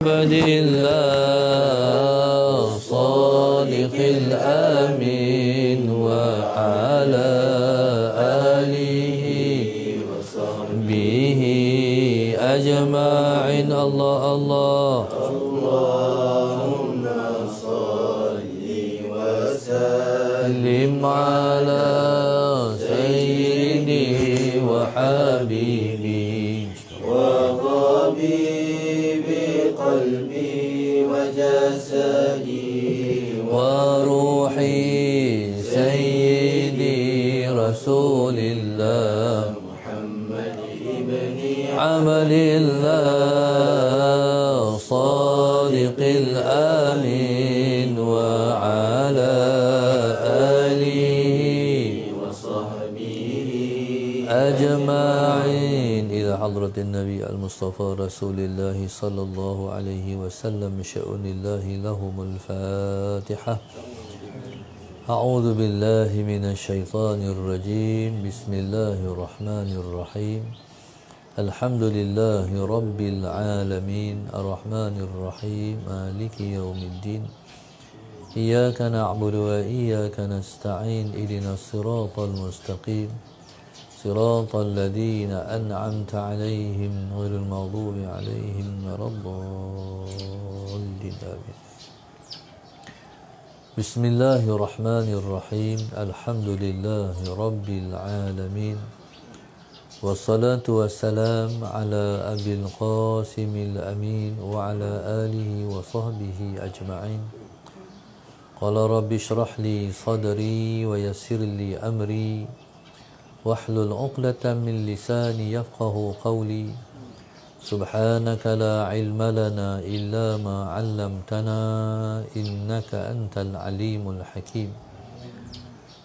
محمد الله صادق الأمين وعلى آله وصحبه أجمعين. الله الله اللهم صل وسلم على سيدي وحبيبي قلبي وجسدي وروحي سيدي رسول الله محمد ابن عبد الله صادق الأمين وعلى آله وصحبه أجمعين. إلى حضرة النبي المصطفى رسول الله صلى الله عليه وسلم شأن الله لهم الفاتحة. أعوذ بالله من الشيطان الرجيم. بسم الله الرحمن الرحيم. الحمد لله رب العالمين الرحمن الرحيم مالك يوم الدين. إياك نعبد وإياك نستعين. اهدنا الصراط المستقيم صراط الذين أنعمت عليهم غير المغضوب عليهم ولا الضالين. بسم الله الرحمن الرحيم. الحمد لله رب العالمين والصلاة والسلام على أبي القاسم الأمين وعلى آله وصحبه أجمعين. قال رب اشرح لي صدري ويسر لي أمري واحلل عقدة من لساني يفقه قولي. سبحانك لا علم لنا إلا ما علمتنا إنك أنت العليم الحكيم.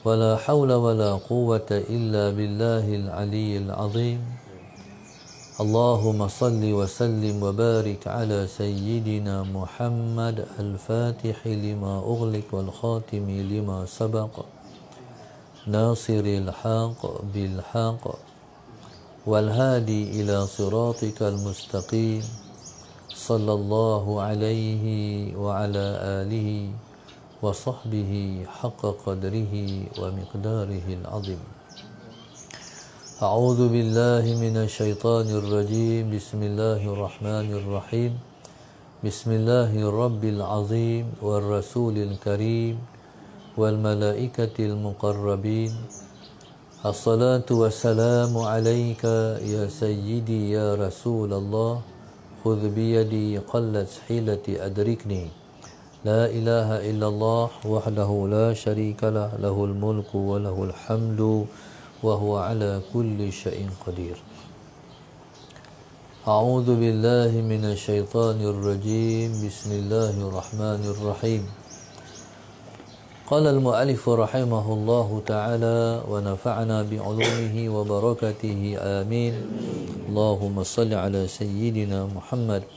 ولا حول ولا قوة إلا بالله العلي العظيم. اللهم صل وسلم وبارك على سيدنا محمد الفاتح لما أغلق والخاتم لما سبق ناصر الحق بالحق والهادي إلى صراطك المستقيم صلى الله عليه وعلى آله وصحبه حق قدره ومقداره العظيم. أعوذ بالله من الشيطان الرجيم. بسم الله الرحمن الرحيم. بسم الله الرب العظيم والرسول الكريم والملائكة المقربين. الصلاة والسلام عليك يا سيدي يا رسول الله. خذ بيدي قلت حيلتي أدركني. لا إله إلا الله وحده لا شريك له له الملك وله الحمد وهو على كل شيء قدير. أعوذ بالله من الشيطان الرجيم. بسم الله الرحمن الرحيم. قال المؤلف رحمه الله تعالى ونفعنا بعلومه وبركاته آمين. اللهم صل على سيدنا محمد.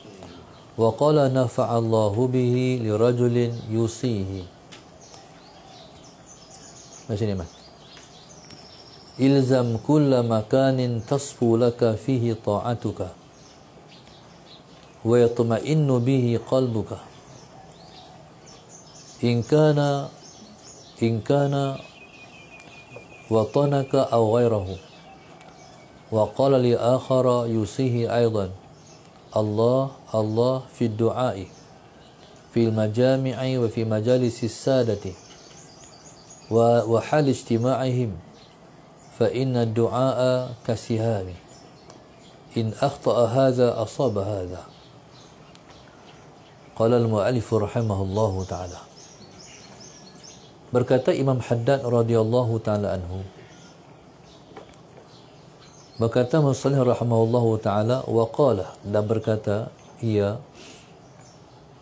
وقال نفع الله به لرجل يوصيه. Masih ni, ilzam kulla makanin tasfu laka fihi ta'atuka wa yatma'innu bihi qalbuka in kana watanaka aw ghayrahu. Wa qala li akhara yusihi aidan Allah Allah fi du'ai fi majami'i wa fi majalisi sadati wa hal ijtima'ihim fa inna du'a kasihami in akhta'a hadha asaba hadha. Qala al-mu'allif rahimahullahu ta'ala. Berkata Imam Haddad radhiyallahu ta'ala anhu, berkata Muslim rahimahullahu ta'ala, wa qala, dan berkata ia,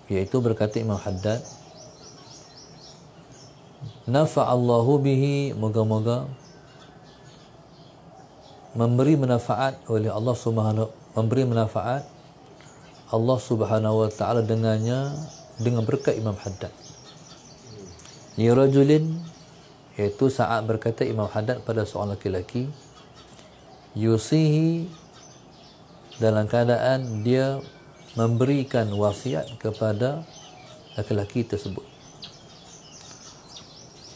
yaitu berkata Imam Haddad, nafa'allahu bihi, moga-moga memberi manfaat oleh Allah Subhanahu, memberi manfaat Allah Subhanahu wa ta'ala dengannya, dengan berkat Imam Haddad. Li rajulin, iaitu saat berkata Imam Haddad pada seorang laki-laki, yusihi, dalam keadaan dia memberikan wasiat kepada laki-laki tersebut.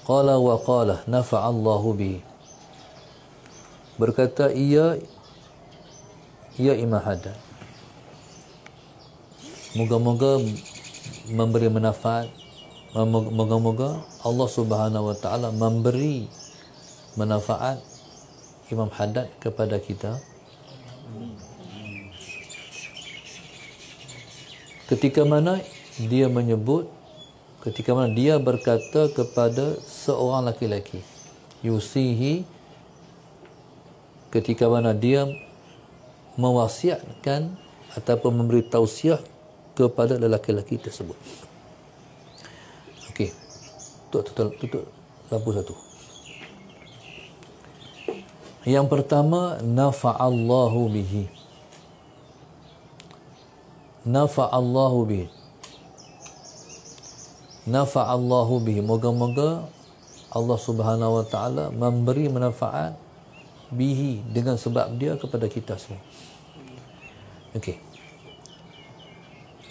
Qala wa qala nafa'allahu bihi. Berkata ia Imam Haddad, moga-moga memberi manfaat, moga-moga Allah Subhanahu wa taala memberi manfaat Imam Haddad kepada kita. Ketika mana dia berkata kepada seorang laki-laki, yusihi, ketika mana dia mewasiatkan ataupun memberi tausiah kepada lelaki-lelaki tersebut. Okey. Tutup lampu satu. Yang pertama, nafa'allahu bihi. Nafa'allahu bihi. Nafa'allahu bihi. Moga-moga Allah Subhanahu wa taala memberi manfaat bihi, dengan sebab dia, kepada kita semua. Okey.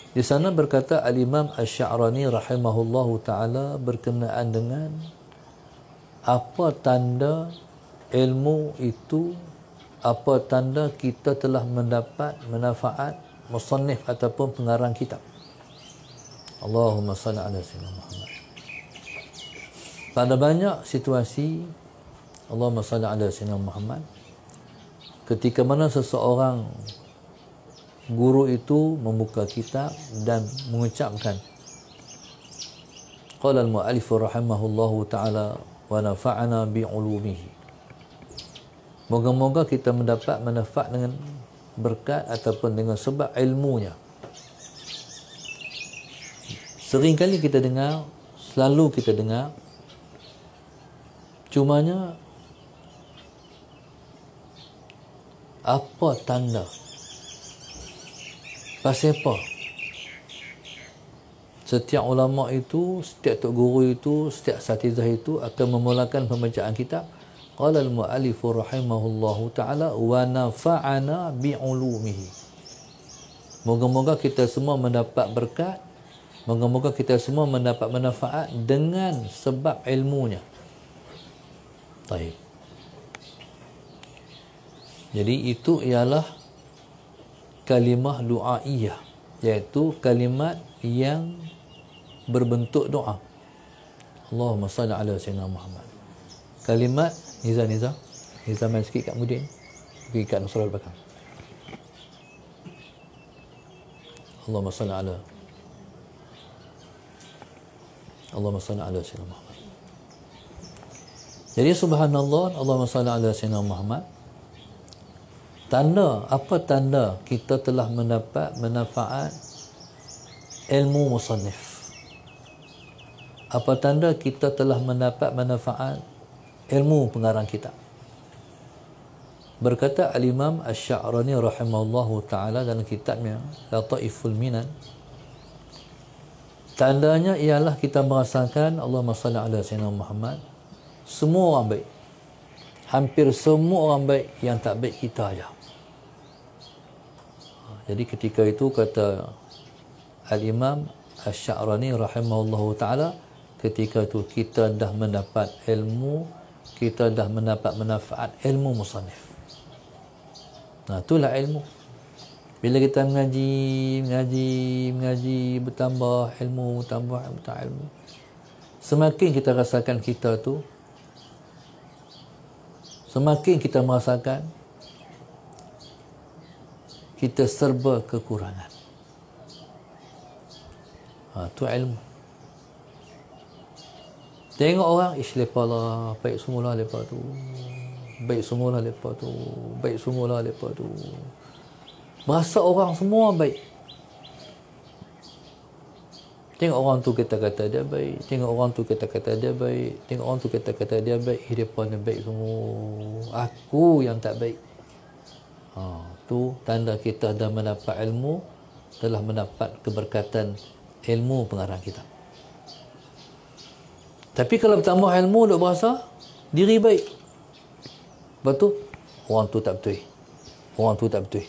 Di sana berkata Al-Imam Asy-Sya'rani rahimahullahu taala berkenaan dengan apa tanda ilmu itu, apa tanda kita telah mendapat manfaat musannif ataupun pengarang kitab. Allahumma salli ala sayyidina Muhammad. Pada banyak situasi, Allahumma salli ala sayyidina Muhammad, ketika mana seseorang guru itu membuka kitab dan mengucapkan, qala al-mu'allif rahimahullahu ta'ala wa nafa'ana bi'ulumihi. Moga-moga kita mendapat manfaat dengan berkat ataupun dengan sebab ilmunya. Seringkali kita dengar, selalu kita dengar, cumanya apa tanda? Pasal apa? Setiap ulama itu, setiap tok guru itu, setiap asatizah itu akan memulakan pembacaan kitab. Qala al-mu'allif rahimahullahu ta'ala wa nafa'ana bi'ulumihi. Moga-moga kita semua mendapat berkat, moga-moga kita semua mendapat manfaat dengan sebab ilmunya. Baik. Jadi itu ialah kalimah du'aiyah, iaitu kalimat yang berbentuk doa. Allahumma salli ala sayyidina Muhammad. Kalimat Niza main sikit kat Mudin, pergi kat Nusrul Bakar. Allahumma salli ala sayyidina Muhammad. Jadi subhanallah, Allahumma salli ala sayyidina Muhammad. Tanda, apa tanda kita telah mendapat manfaat ilmu musannif? Apa tanda kita telah mendapat manfaat ilmu pengarang kitab? Berkata Al-Imam Asy-Sya'rani rahimahullahu ta'ala dalam kitabnya Lataiful Minan, tandanya ialah kita merasakan, Allahumma salli ala sayyidina Muhammad, semua orang baik, hampir semua orang baik, yang tak baik kita aja. Jadi ketika itu kata Al-Imam Asy-Sya'rani rahimahullahu ta'ala, ketika itu kita dah mendapat ilmu, kita dah mendapat manfaat ilmu musannif. Nah, itulah ilmu. Bila kita mengaji, bertambah ilmu, tambah ilmu, semakin kita rasakan kita tu, semakin kita merasakan kita serba kekurangan. Itu ilmu. Tengok orang, lepas lah, baik semula lepas tu. Merasa orang semua baik. Tengok orang tu kata-kata dia baik, tengok orang tu kata-kata dia baik, tengok orang tu kata-kata dia baik, mereka baik semua. Aku yang tak baik. Tu tanda kita dah mendapat ilmu, telah mendapat keberkatan ilmu pengarang kita. Tapi kalau bertambah ilmu, duk berasa diri baik, lepas tu orang tu tak betul, orang tu tak betul,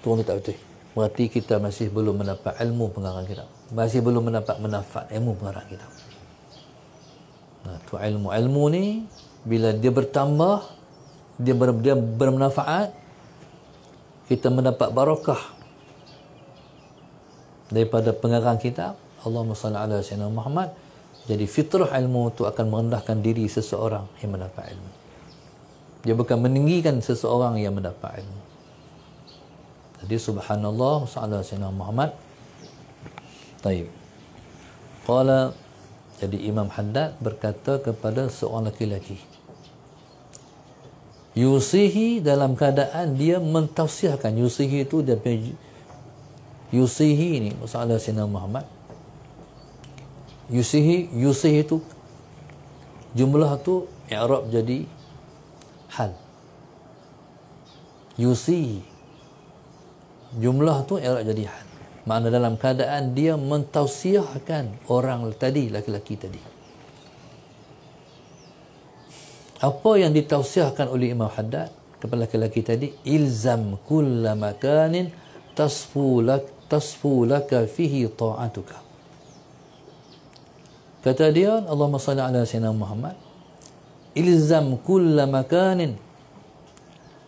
orang tu tak betul, berarti kita masih belum mendapat ilmu pengarang kitab, masih belum mendapat manfaat ilmu pengarang kitab. Nah, tu ilmu ni bila dia bertambah, dia bermanfaat, kita mendapat barakah daripada pengarang kitab. Allahumma salli ala sayyidina Muhammad. Jadi fitrah ilmu tu akan merendahkan diri seseorang yang mendapat ilmu. Dia bukan meninggikan seseorang yang mendapat ilmu. Jadi subhanallah sallallahu alaihi wasallam Muhammad. Taib. Qala, jadi Imam Haddad berkata kepada seorang lelaki, yusihi, dalam keadaan dia mentausiahkan. Yusihi itu dia yusihi ni sallallahu alaihi wasallam Muhammad. Yusihi itu jumlah tu i'rab jadi hal. Yusihi jumlah tu i'rab jadi hal. Makna dalam keadaan dia mentausiahkan orang tadi, laki-laki tadi. Apa yang ditausiahkan oleh Imam Haddad kepada laki-laki tadi? Ilzam kulla makanin tasfu laka fihi ta'atuka. Kata dia, Allahumma salli ala sayyidina Muhammad, ilzam kulla makanin,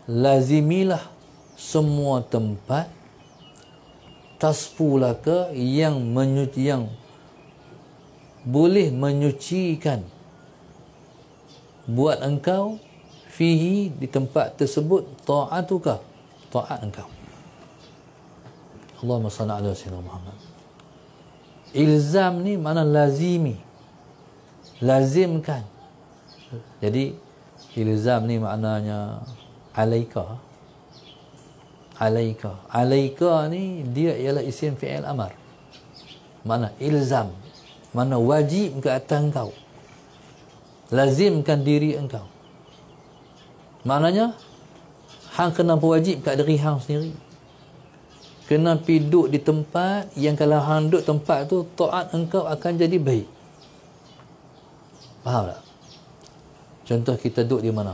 lazimilah semua tempat, tasfulaka, yang boleh menyucikan buat engkau, fihi, di tempat tersebut, ta'atuka, taat engkau. Allahumma salli ala sayyidina Muhammad. Ilzam ni makna lazimi, lazimkan. Jadi ilzam ni maknanya alaika. Alaika ni dia ialah isim fi'il amar. Mana ilzam, mana wajib ke atas engkau, lazimkan diri engkau. Maknanya hang kena berwajib kat diri hang sendiri. Kena duduk di tempat yang kalau hang duduk tempat tu, taat engkau akan jadi baik. Faham tak? Contoh kita duduk di mana?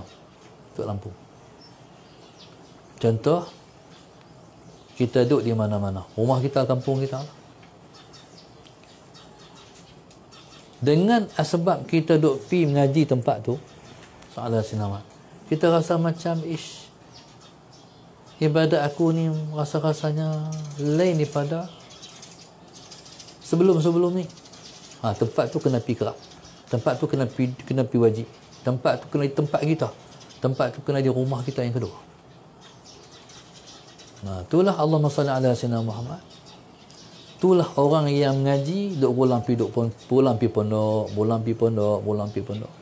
Duduk Lampung. Contoh kita duduk di mana-mana. Rumah kita, kampung kita. Dengan sebab kita duduk pi mengaji tempat tu, soalan sinamat, kita rasa macam ibadat aku ni rasa-rasanya lain daripada sebelum-sebelum ni. Tempat tu kena pi kerap. Tempat tu kena pi wajib. Tempat tu kena di tempat kita. Tempat tu kena di rumah kita yang kedua. Itulah Allahumma salli ala sayyidina Muhammad. Itulah orang yang mengaji, duk pulang pi pondok.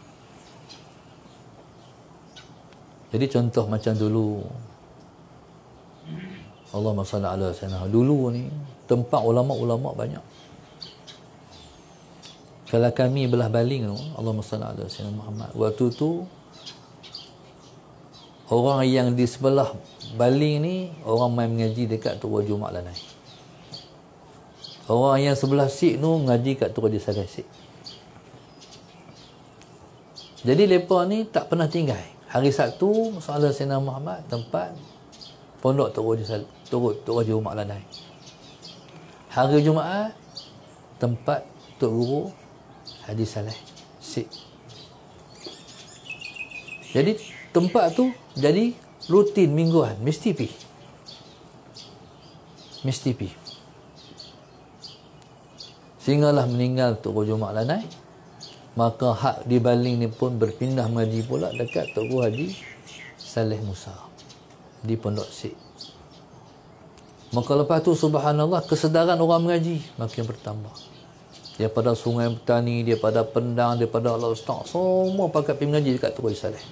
Jadi contoh macam dulu, Allahumma salli ala sayyidina, dulu ni tempat ulama-ulama banyak. Kalau kami belah baling tu, Allahumma salli ala sayyidina Muhammad, waktu tu orang yang di sebelah baling ni, orang main mengaji dekat Tua Jumat Lanai. Orang yang sebelah sik tu mengaji kat Tua Jumat Sik. Jadi mereka ni tak pernah tinggal. Hari Sabtu, Salah Sayyidina Muhammad, tempat pondok Tua Jumat Lanai. Hari Jumaat, tempat Tok Guru Haji Saleh Sik. Jadi tempat tu jadi rutin mingguan, mesti pi. Sehinggalah meninggal Tok Jumat Lanai, maka hak di baling ni pun berpindah mengaji pula dekat Tok Guru Haji Saleh Musa di Pondok Sik. Maka lepas tu subhanallah, kesedaran orang mengaji makin bertambah. Daripada Sungai Petani, daripada Pendang, daripada Allah Ustaz, semua pakat pergi mengaji dekat Tok Haji Saleh.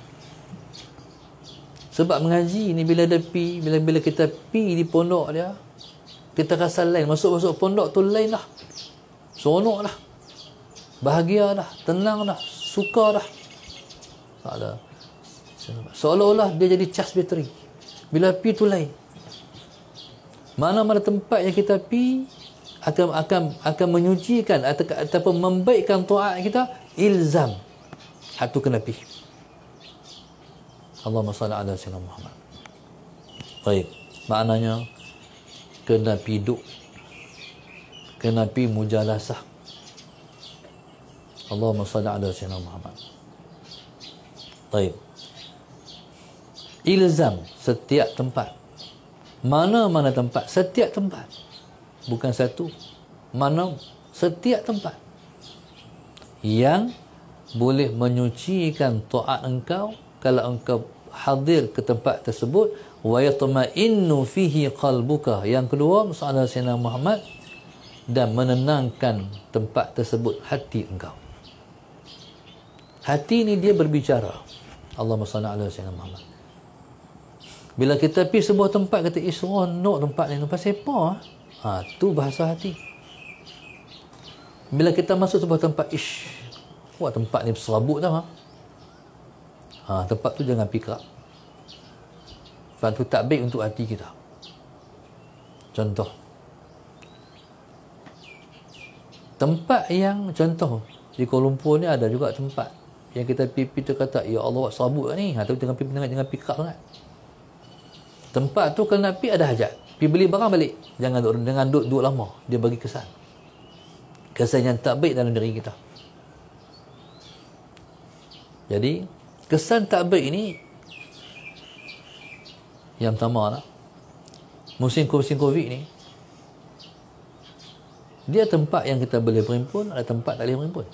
Sebab mengaji ni bila kita pi di pondok dia, kita rasa lain. Masuk pondok tu lain dah. Seronok dah. Bahagia dah, tenang dah, suka dah. Seolah-olah dia jadi cas bateri. Bila pi tu lain. Mana-mana tempat yang kita pi akan menyucikan ataupun membaikkan taat kita, ilzam. Hak tu kena pi. Allahumma salli ala sayyidina Muhammad. Baik, maknanya kena piduk, kena pi mujalasah. Allahumma salli ala sayyidina Muhammad. Baik. Ilzam setiap tempat. Mana-mana tempat, setiap tempat. Bukan satu. Mana setiap tempat yang boleh menyucikan taat engkau kalau engkau hadir ke tempat tersebut, wa yatma'innu fihi qalbuka. Yang kedua, sallallahu alaihi wasallam Muhammad, dan menenangkan tempat tersebut hati engkau. Hati ni dia berbicara. Allahumma salli ala sayyidina Muhammad. Bila kita pergi sebuah tempat, kata seronok tempat ni, tempat siapa? Tu bahasa hati. Bila kita masuk sebuah tempat, wah tempat ni serabut tau. Tempat tu jangan pick up. Sebab tu tak baik untuk hati kita. Contoh, tempat yang, contoh di Kuala Lumpur ni ada juga tempat yang kita pergi, kita kata, ya Allah, buat serabut kat ni. Tapi jangan pick up sangat. Tempat tu kalau nak pergi ada hajat, pergi beli barang balik, jangan duduk lama. Dia bagi kesan yang tak baik dalam diri kita. Jadi kesan tak baik ini, yang pertama lah, musim Covid ni, dia tempat yang kita boleh berhimpun, ada tempat tak boleh berhimpun.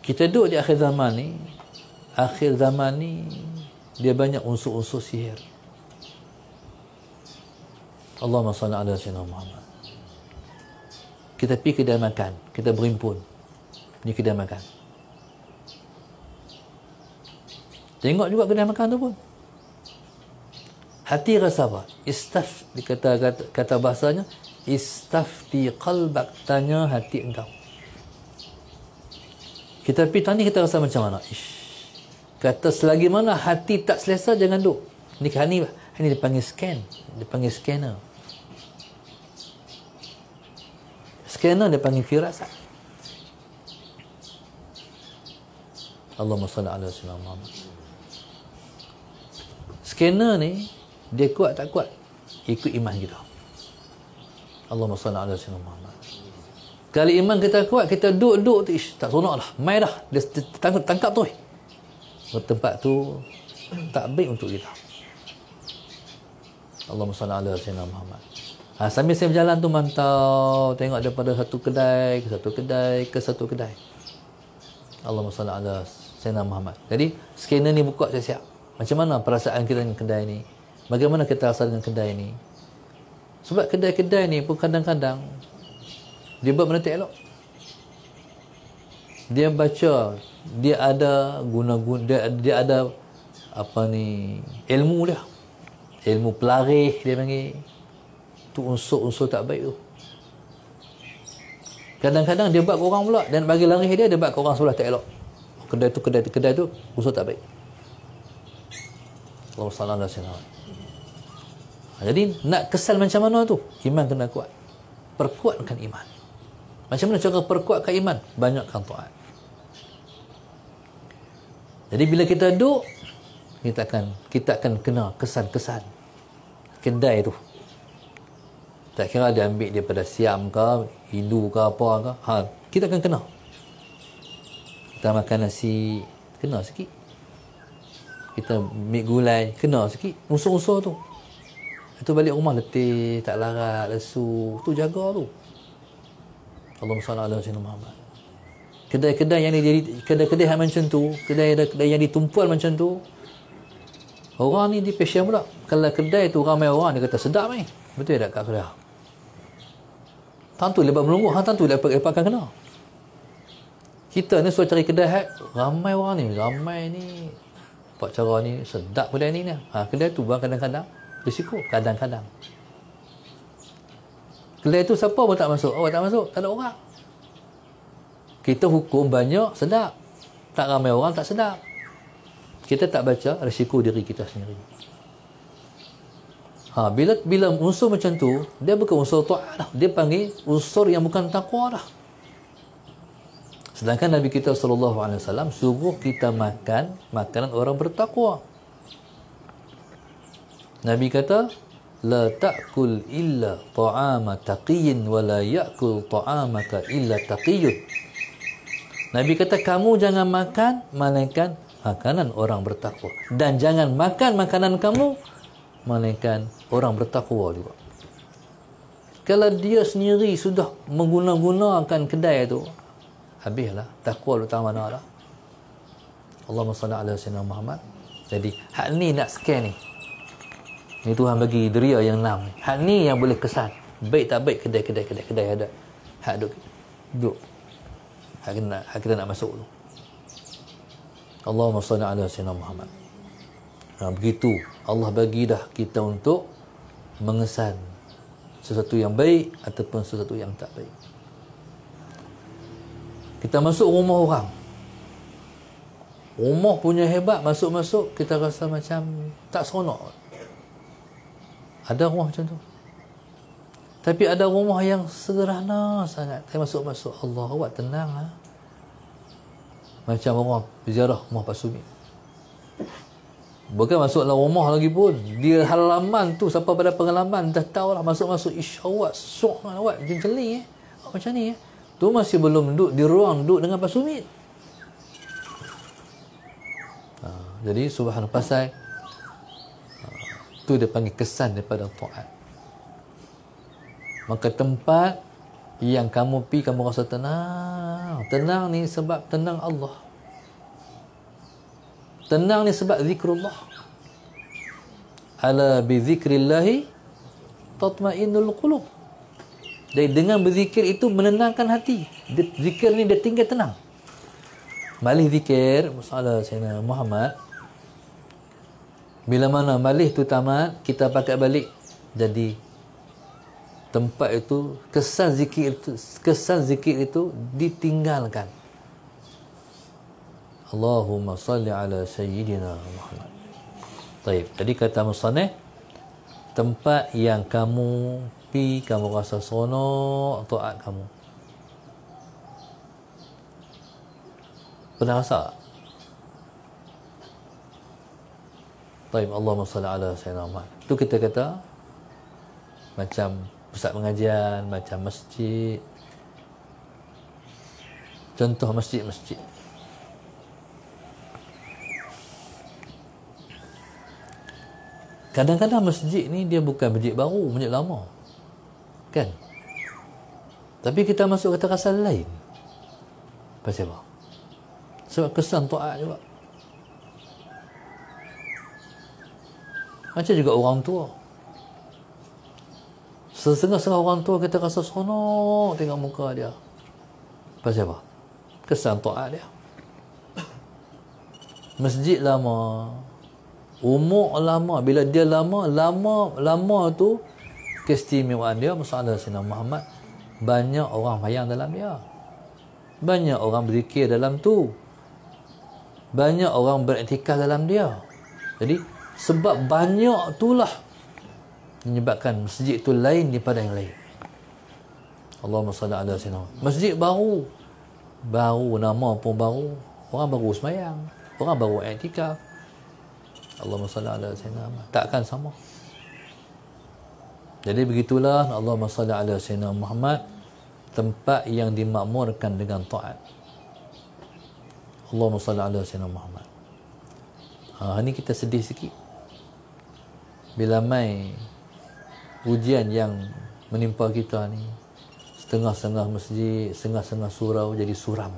Kita duduk di akhir zaman ni dia banyak unsur-unsur sihir. Allahumma salli ala sayyidina Muhammad. Kita pergi kedai makan, kita berhimpun. Ni kedai makan. Tengok juga kedai makan tu pun. Hati rasa apa? Kata bahasanya, istafti qalbak, tanya hati engkau. Kita pergi tanya, kita rasa macam mana? Kata selagi mana hati tak selesa, jangan duduk. Ini dipanggil scan. Dipanggil scanner. Scanner dipanggil firasat. Allahumma salli ala sayyidina Muhammad. Scanner ni, dia kuat tak kuat, ikut iman kita. Allahumma salli ala sayyidina Muhammad. Kalau iman kita kuat, kita duduk tu, tak seronok lah, main dah, dia tangkap tu. Tempat tu tak baik untuk kita. Allahumma salli ala sayyidina Muhammad. Sambil saya berjalan tu mantau, tengok daripada satu kedai ke satu kedai ke satu kedai. Allahumma salli ala sayyidina Muhammad. Jadi scanner ni buka siap-siap. Macam mana perasaan kita dengan kedai ni? Bagaimana kita rasa dengan kedai ni? Sebab kedai-kedai ni pun kadang-kadang dia buat benda tak elok. Dia baca, dia ada guna-guna, dia ada ilmu dia. Ilmu pelarih dia panggil. Tu unsur-unsur tak baik tu. Kadang-kadang dia buat ke orang pula, dan bagi larih dia buat ke orang sebelah tak elok. Kedai tu unsur tak baik. Allahumma salli ala sayyidina. Jadi nak kesal macam mana tu? Iman kena kuat. Perkuatkan iman. Macam mana cara perkuatkan iman? Banyakkan taat. Jadi bila kita duduk, kita akan kena kesan-kesan kedai tu. Tak kira dia ambil daripada Siam ke, Hindu ke, apa ke, kita akan kena. Kita makan nasi, kena sikit. Kita ambil gulai, kena sikit. Unsur-unsur tu. Itu balik rumah letih, tak larat, lesu. Tu jaga tu. Allahumma salli ala sayyidina Muhammad. Kedai-kedai yang jadi kedai-kedai macam tu, kedai yang ditumpuan macam tu, orang ni dipassion pula. Kalau kedai tu ramai orang, dia kata sedap ni. Betul tak kat kedai? Tentu lepas melunggu, tentu lepas akan kena. Kita ni suruh cari kedai ramai orang ni, buat cara ni sedap kedai ni. Kedai tu bang kadang-kadang risiko, kadang-kadang. Kedai tu siapa pun tak masuk. Tak masuk, tak ada orang. Kita hukum banyak, sedap. Tak ramai orang, tak sedap. Kita tak baca risiko diri kita sendiri. Bila unsur macam tu, dia bukan unsur ta'at dah. Dia panggil unsur yang bukan taqwa dah. Sedangkan Nabi kita SAW suruh kita makan makanan orang bertakwa. Nabi kata, la ta'kul illa ta'ama taqiyyin wa la ya'kul ta'amaka illa taqiyyun. Nabi kata, kamu jangan makan melainkan makanan orang bertakwa, dan jangan makan makanan kamu melainkan orang bertakwa juga. Kalau dia sendiri sudah menggunakan kedai itu, habislah, takwa letak mana lah. Allahumma salli ala sayyidina Muhammad. Jadi hak ni nak scan ni. Ni Tuhan bagi deria yang 6 ni. Hak ni yang boleh kesan. Baik tak baik kedai ada. Hak duduk. Hak kita nak masuk dulu. Allahumma salli ala sayyidina Muhammad. Begitu Allah bagi dah kita untuk mengesan sesuatu yang baik ataupun sesuatu yang tak baik. Kita masuk rumah orang, rumah punya hebat, masuk-masuk kita rasa macam tak seronok. Ada rumah macam tu. Tapi ada rumah yang sederhana sangat. Saya masuk-masuk, Allah, awak tenang ha? Macam orang berziarah rumah Pak Sumi. Bukan masuk dalam rumah lagi pun, dia halaman tu sampai pada pengalaman dah tahu lah, masuk-masuk insya-Allah sok awak jeling macam ni tu masih belum duduk di ruang duduk dengan Pak Sumit. Jadi subhanallah, pasal tu dia panggil kesan daripada taat. Maka tempat yang kamu pergi kamu rasa tenang ni sebab tenang Allah, tenang ni sebab zikrullah. Ala bi zikrillahi tatma'innul qulub. Jadi dengan berzikir itu menenangkan hati. Zikir ni dia tinggal tenang. Malih zikir masalah Sayyidina Muhammad, bila mana malih tu tamat, kita pakai balik. Jadi tempat itu kesan zikir itu ditinggalkan. Allahumma salli ala sayyidina Muhammad. Baik, tadi kata musannif, tempat yang kamu pi kamu rasa seronok taat kamu. Pernah rasa? Baik, Allahumma salli ala sayyidina Muhammad. Itu kita kata macam pusat pengajian, macam masjid. Contoh masjid-masjid. Kadang-kadang masjid ni dia bukan masjid baru, masjid lama. Kan? Tapi kita masuk kata kesan lain. Pasal apa? Sebab kesan taat juga. Macam juga orang tua. Setengah-setengah orang tua kita rasa seronok tengok muka dia. Pasal apa? Kesan taat dia. Masjid lama, umur lama. Bila dia lama tu keistimewaan dia, masalah Sayyidina Muhammad, banyak orang mayang dalam dia, banyak orang berzikir dalam tu, banyak orang beriktikaf dalam dia. Jadi sebab banyak itulah menyebabkan masjid itu lain daripada yang lain. Allahumma salli ala sayyidina. Masjid baru, nama pun baru, orang baru semayang, orang baru iktikaf. Allahumma salli ala sayyidina. Takkan sama. Jadi begitulah Allahumma salli ala sayyidina Muhammad, tempat yang dimakmurkan dengan taat. Allahumma salli ala sayyidina Muhammad. Ini kita sedih sikit bila mai ujian yang menimpa kita ni, setengah-setengah masjid, setengah-setengah surau jadi suram.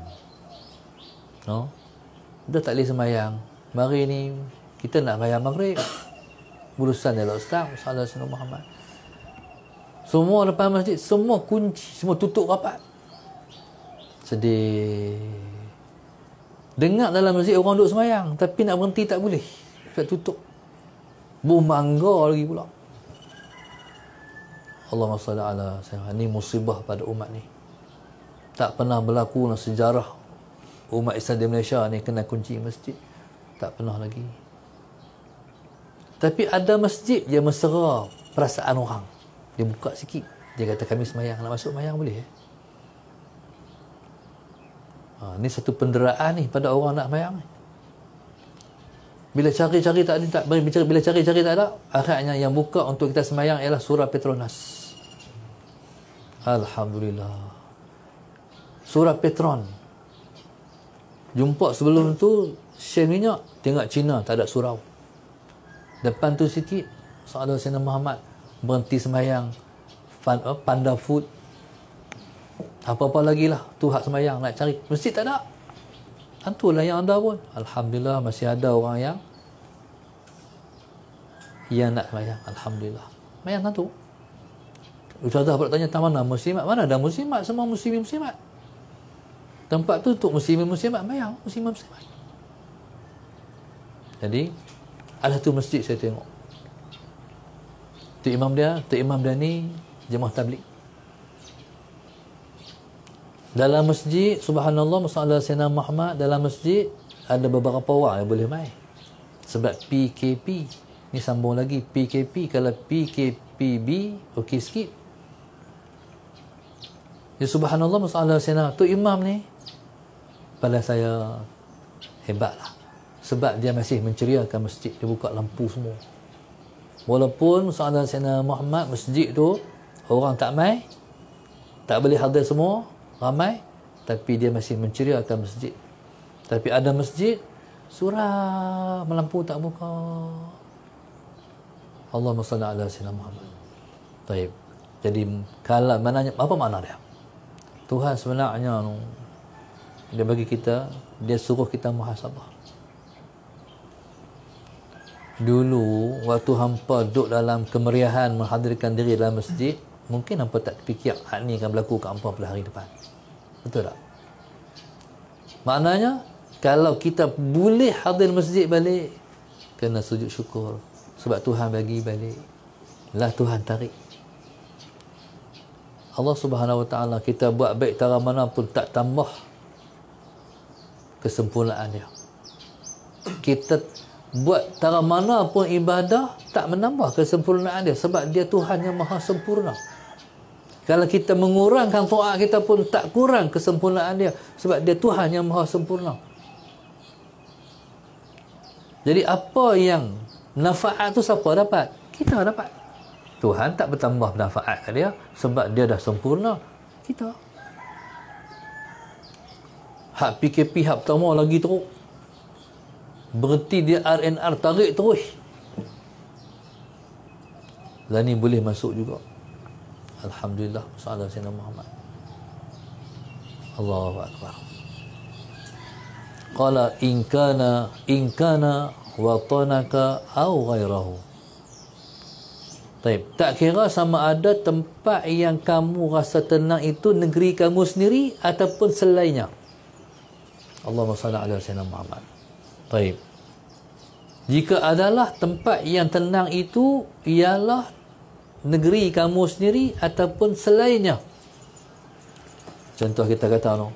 Dah tak boleh sembahyang. Mari ni kita nak bayar maghrib, urusan dia lah Ustaz, salah Sayyidina Muhammad. Semua depan masjid, semua kunci, semua tutup rapat. Sedih. Dengar dalam masjid orang duduk sembahyang, tapi nak berhenti tak boleh, sebab tutup. Bermangga lagi pula. Allahumma salli ala sayyidina. Ini musibah pada umat ni. Tak pernah berlaku dalam sejarah umat Islam di Malaysia ni kena kunci masjid. Tak pernah lagi. Tapi ada masjid yang mesra perasaan orang. Dia buka sikit, dia kata kami semayang, nak masuk semayang boleh. Ni satu penderaan ni pada orang nak semayang ni. Bila cari-cari tak ada, bila cari-cari tak ada, akhirnya yang buka untuk kita semayang ialah surah Petronas. Alhamdulillah. Surah Petron. Jumpa sebelum tu Shell minyak, tengok Cina tak ada surau. Depan tu sikit Saudara Sayyidina Muhammad berhenti semayang, Panda Food, apa-apa lagi lah tu hak semayang nak cari, masjid tak ada. Itulah yang ada pun. Alhamdulillah masih ada orang yang nak semayang. Alhamdulillah. Semayang kan tu. Ustazah pula tanya, tak mana muslimat? Mana ada muslimat? Semua muslimat. Tempat tu untuk muslimat semayang. Muslimat. Jadi ada tu masjid saya tengok. Tu imam dia ni jemaah tabligh. Dalam masjid, subhanallah, masalah Sayyidina Muhammad, dalam masjid ada beberapa orang yang boleh main. Sebab PKP. Ni sambung lagi. PKP, kalau PKPB, okey sikit. Ya subhanallah, masalah Sayyidina tu imam ni, pada saya hebat lah. Sebab dia masih menceriakan masjid. Dia buka lampu semua. Walaupun masalah Sayyidina Muhammad, masjid tu orang tak main, tak boleh hadir semua, ramai, tapi dia masih menceriakan masjid. Tapi ada masjid surah lampu tak buka. Allahumma salli ala sayyidina Muhammad. Baik. Jadi kalau mananya, apa makna dia? Tuhan sebenarnya dia bagi kita, dia suruh kita muhasabah. Dulu waktu hampa duduk dalam kemeriahan menghadirkan diri dalam masjid, mungkin hampa tak fikir hak ni akan berlaku kat hampa pada hari depan. Betul tak? Maknanya kalau kita boleh hadir masjid balik, kena sujud syukur. Sebab Tuhan bagi balik. Lah Tuhan tarik. Allah Subhanahu Wa Taala, kita buat baik cara mana pun tak tambah kesempurnaan dia. Kita buat cara mana pun ibadah tak menambah kesempurnaan dia. Sebab dia Tuhan yang maha sempurna. Kalau kita mengurangkan taat kita pun tak kurang kesempurnaan dia. Sebab dia Tuhan yang maha sempurna. Jadi apa yang nafaat tu siapa dapat? Kita dapat. Tuhan tak bertambah nafaat kat dia sebab dia dah sempurna. Kita. Hak PKP hak pertama lagi teruk. Berhenti dia RNR, tarik terus. Lah ni boleh masuk juga. Alhamdulillah, salam Sayyidina Muhammad. Allahu Akbar. Qala in kana watanaka aw ghairahu. Baik, tak kira sama ada tempat yang kamu rasa tenang itu negeri kamu sendiri ataupun selainnya. Allahumma salli ala Sayyidina Muhammad. Baik. Jika adalah tempat yang tenang itu ialah negeri kamu sendiri ataupun selainnya. Contoh kita kata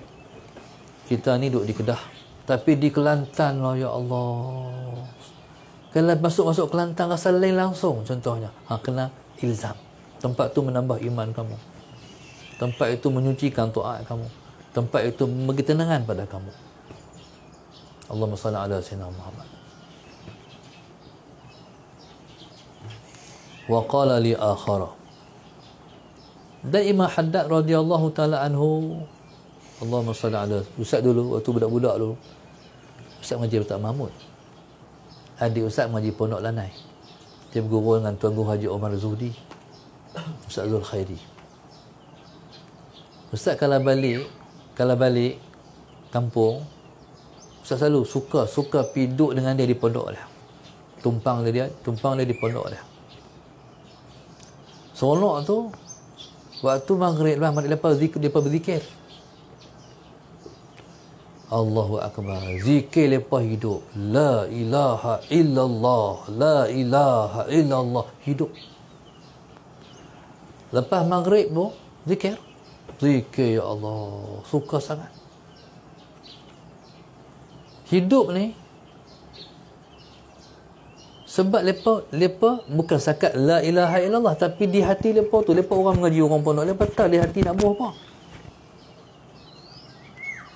kita ni duduk di Kedah, tapi di Kelantan lah, ya Allah. Kalau masuk Kelantan rasa lain langsung contohnya. Kena ilzam. Tempat tu menambah iman kamu. Tempat itu menyucikan taat kamu. Tempat itu memberi tenangan pada kamu. Allahumma salli ala sayyidina Muhammad. Wa qala li akhara. Dan Imam Haddad radhiyallahu taala anhu, Allahumma salli ala Ustaz dulu, waktu budak-budak dulu, Ustaz mengaji Ustaz Mahmud. Adik Ustaz mengaji Pondok Lanai. Dia berguru dengan Tuan Guru Haji Omar Zuhdi, Ustaz Zul Khairi. Ustaz kalau balik kampung, Ustaz selalu suka pergi duduk dengan dia di pondok dia. Tumpang dia di pondok dia. Seronok tu waktu maghrib lepas berzikir. Allahu Akbar. Zikir lepas hidup. La ilaha illallah. La ilaha illallah. Hidup. Lepas maghrib tu zikir. Zikir, ya Allah. Suka sangat. Hidup ni sebab lepa bukan sakat la ilaha illallah, tapi di hati lepa tu, lepa orang mengaji orang pondok, lepa tak di hati nak buat apa.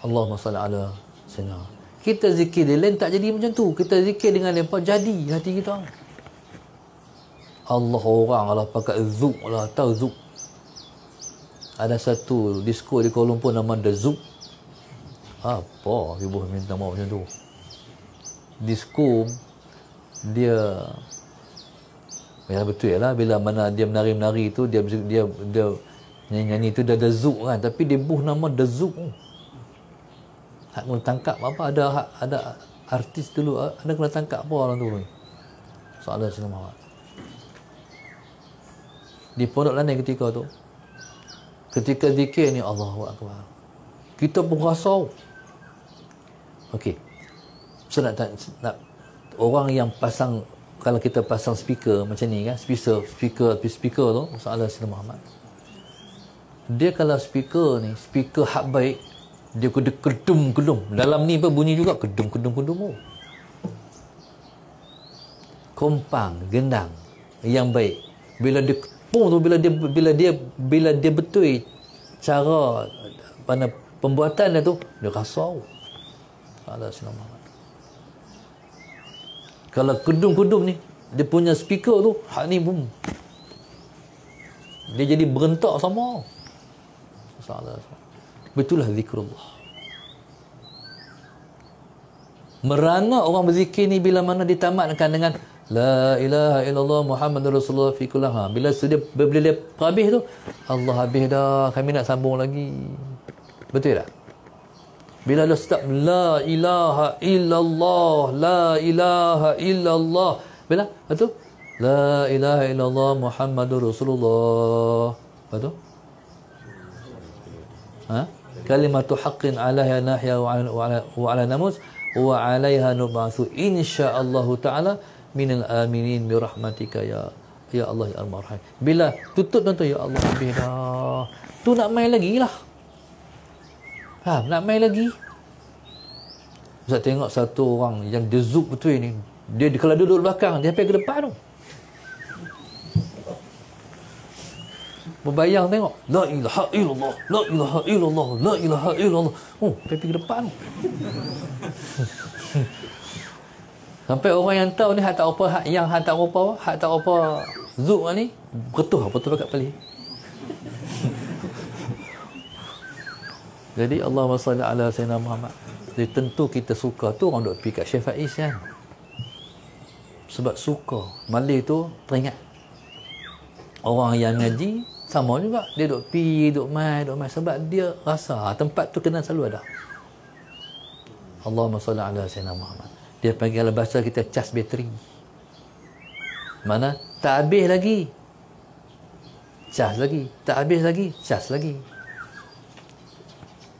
Allahumma salli ala sayyidina. kita zikir dia lain tak jadi macam tu. Kita zikir dengan lepas jadi hati kita. Allah orang lah pakai Zouk lah, tahu Zouk? Ada satu disco di Kuala Lumpur nama The Zouk. Apa ibu minta maaf macam tu? Disco dia ya betul lah, bila mana dia menari-menari tu dia nyanyi-nyanyi tu dia ada Zouk kan, tapi dia buh nama The Zouk. Hak kena tangkap apa, ada artis dulu ada kena tangkap apa orang tu. Soalan Sayyidina Muhammad di pondok lain ketika zikir ni Allahu Akbar, kita pun rasa okey. Saya nak orang yang pasang, kalau kita pasang speaker macam ni kan, speaker tu soalan Sayyidina Muhammad, dia kalau speaker ni speaker hak baik, dia kena kedum dalam ni pun bunyi juga kedum kompang gendang yang baik. Bila dia kepung tu, bila dia betul cara mana pembuatan dia tu, dia rasa ada Sayyidina Muhammad. Kalau kedum ni dia punya speaker tu hak ni boom, dia jadi berentak sama. Betulah zikrullah. Merana orang berzikir ni bila mana ditamatkan dengan la ilaha illallah Muhammadur Rasulullah fi kulli ha. Bila sudah bila habis tu, Allah habis dah, kami nak sambung lagi. Betul tak? Bila dah start la ilaha illallah, la ilaha illallah, bila betul? La ilaha illallah Muhammadur Rasulullah. Betul? Kalimatu haqqin 'alaiha nahya wa 'ala namus wa 'alaiha nub'atsu insyaallah taala minal aminin bi rahmatika ya Allah ya Arhamar Rahim. Bila tutup tu ya Allah habis dah. Tu nak main lagi lah. Nak main lagi. Ustaz tengok satu orang yang dia Zouk betul ni. Dia kalau duduk belakang, dia sampai ke depan tu. Berbayang tengok. La ilaha illallah, la ilaha illallah, la ilaha illallah. Sampai ke depan tu. Sampai orang yang tahu ni hak tak apa Zouk ni betul pakat pelih. Jadi Allahumma salli ala sayyidina Muhammad. Jadi tentu kita suka tu orang duk pergi kat Syekh Faiz kan. Sebab suka. Malih tu teringat. Orang yang ngaji sama juga, dia duk pergi, duk mai sebab dia rasa tempat tu kena selalu ada. Allahumma salli ala sayyidina Muhammad. Dia panggil dalam bahasa kita cas bateri. Mana tak habis lagi, cas lagi, tak habis lagi, cas lagi.